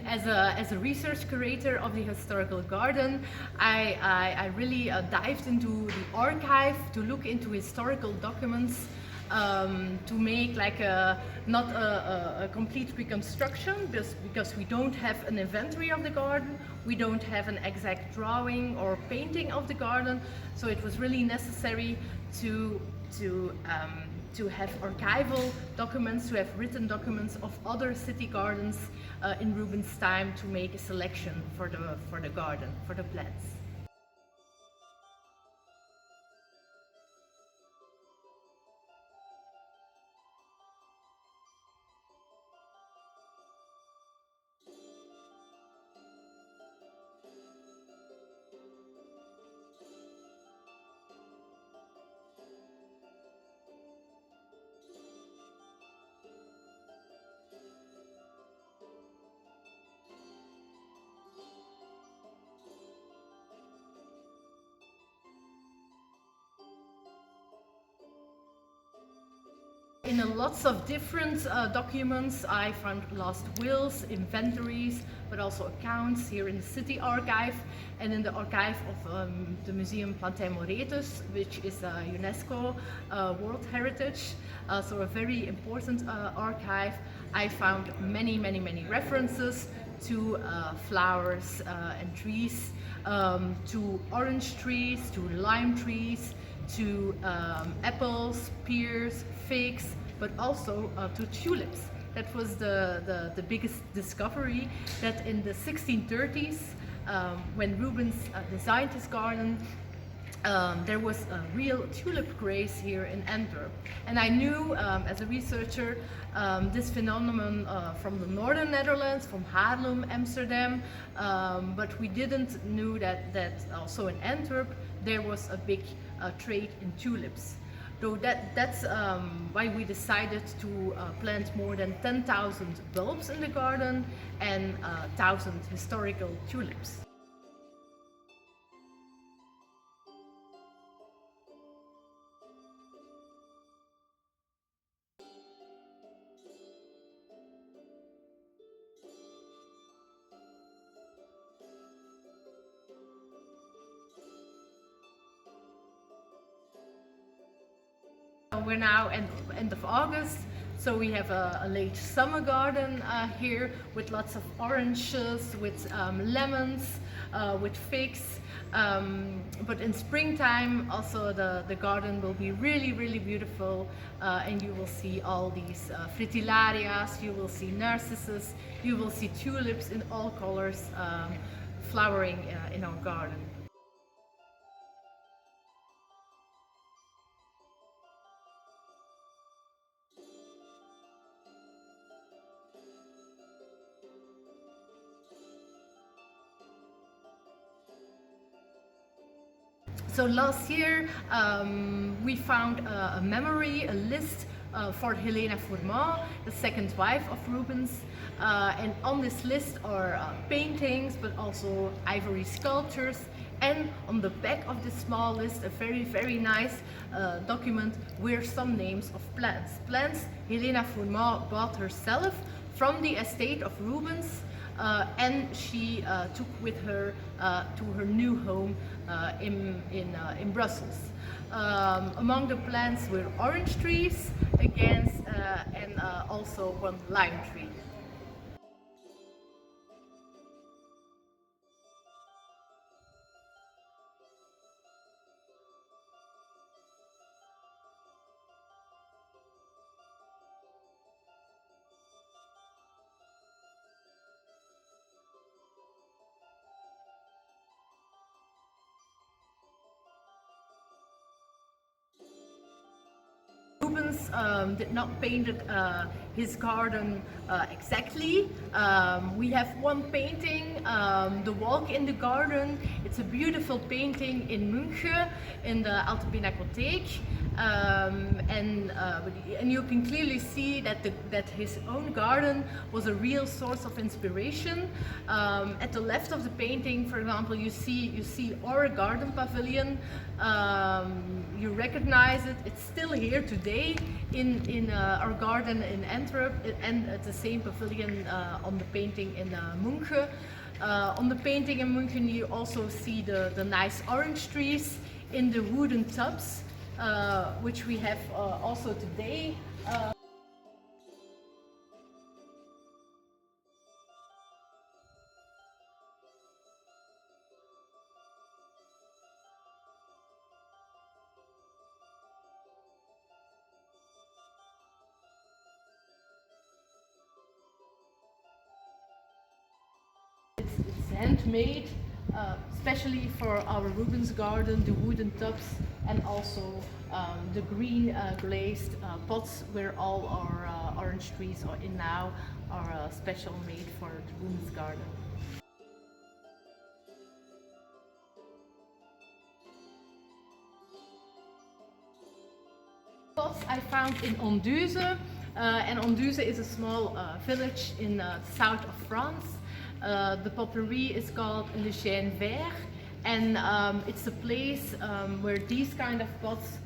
As a research curator of the historical garden, I really dived into the archive to look into historical documents, to make like not a complete reconstruction, because we don't have an inventory of the garden, we don't have an exact drawing or painting of the garden, so it was really necessary to have archival documents, to have written documents of other city gardens in Rubens' time, to make a selection for the garden, for the plants. In lots of different documents, I found lost wills, inventories, but also accounts here in the city archive and in the archive of the Museum Plantin Moretus, which is a UNESCO World Heritage, so a very important archive. I found many references to flowers and trees, to orange trees, to lime trees, to apples, pears, figs, but also to tulips. That was the biggest discovery, that in the 1630s, when Rubens designed his garden, there was a real tulip craze here in Antwerp. And I knew, as a researcher, this phenomenon from the northern Netherlands, from Haarlem, Amsterdam, but we didn't know that also in Antwerp there was a big trade in tulips. So that's why we decided to plant more than 10,000 bulbs in the garden and 1,000 historical tulips. We're now end of August, so we have a late summer garden here with lots of oranges, with lemons, with figs. But in springtime also the garden will be really beautiful, and you will see all these fritillarias, you will see narcissus, you will see tulips in all colors flowering in our garden. So last year we found a memory, a list for Helena Fourmont, the second wife of Rubens, and on this list are paintings, but also ivory sculptures, and on the back of this small list a very nice document were some names of plants. Plants Helena Fourmont bought herself from the estate of Rubens, and she took with her to her new home in Brussels. Among the plants were orange trees, and also one lime tree. Rubens did not paint his garden exactly. We have one painting, The Walk in the Garden. It's a beautiful painting in München, in the Alte Pinakothek. And and you can clearly see that his own garden was a real source of inspiration. At the left of the painting, for example, you see our garden pavilion. You recognize it. It's still here today in our garden in Antwerp, and at the same pavilion on the painting in Munchen. On the painting in Munchen, you also see the nice orange trees in the wooden tubs, which we have also today. It's handmade, especially for our Rubens garden, the wooden tubs, and also the green glazed pots where all our orange trees are in now are special made for the Rubens garden. Pots I found in Anduze, and Anduze is a small village in the south of France. The pottery is called Le Chêne Vert, and it's a place where these kind of pots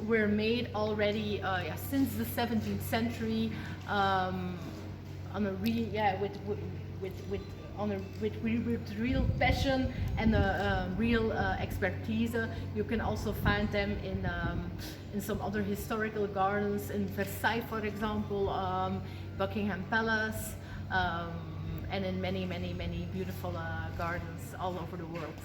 were made already since the 17th century on a with real passion and real expertise. You can also find them in some other historical gardens in Versailles, for example, Buckingham Palace, and in many beautiful gardens all over the world.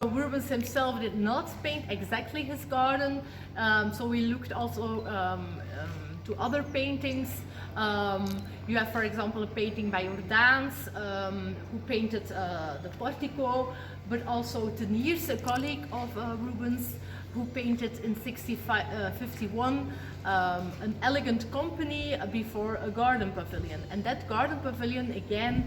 Rubens himself did not paint exactly his garden, so we looked also to other paintings. You have, for example, a painting by Jordaens, who painted the portico, but also Teniers, a colleague of Rubens, who painted in 1951 an elegant company before a garden pavilion. And that garden pavilion again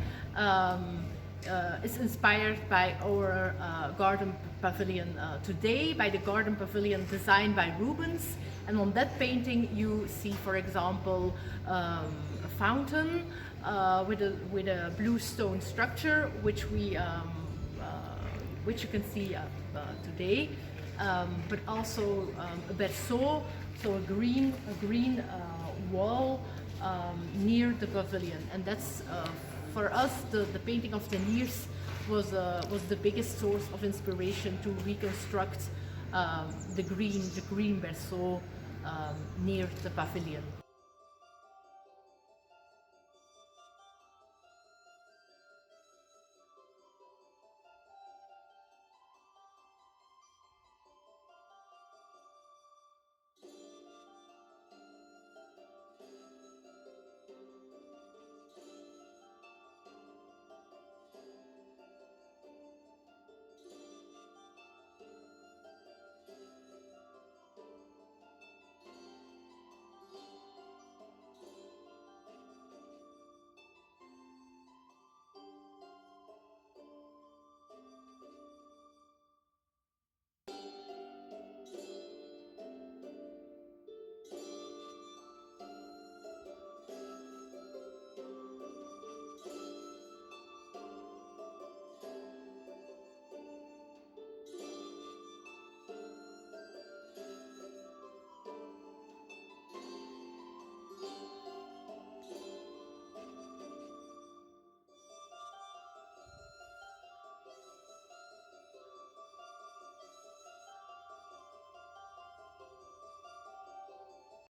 is inspired by our garden pavilion today, by the garden pavilion designed by Rubens. And on that painting you see, for example, a fountain with a blue stone structure, which you can see today, but also a berceau, so a green wall near the pavilion. And that's for us, the painting of Teniers was the biggest source of inspiration to reconstruct the green berceau near the pavilion.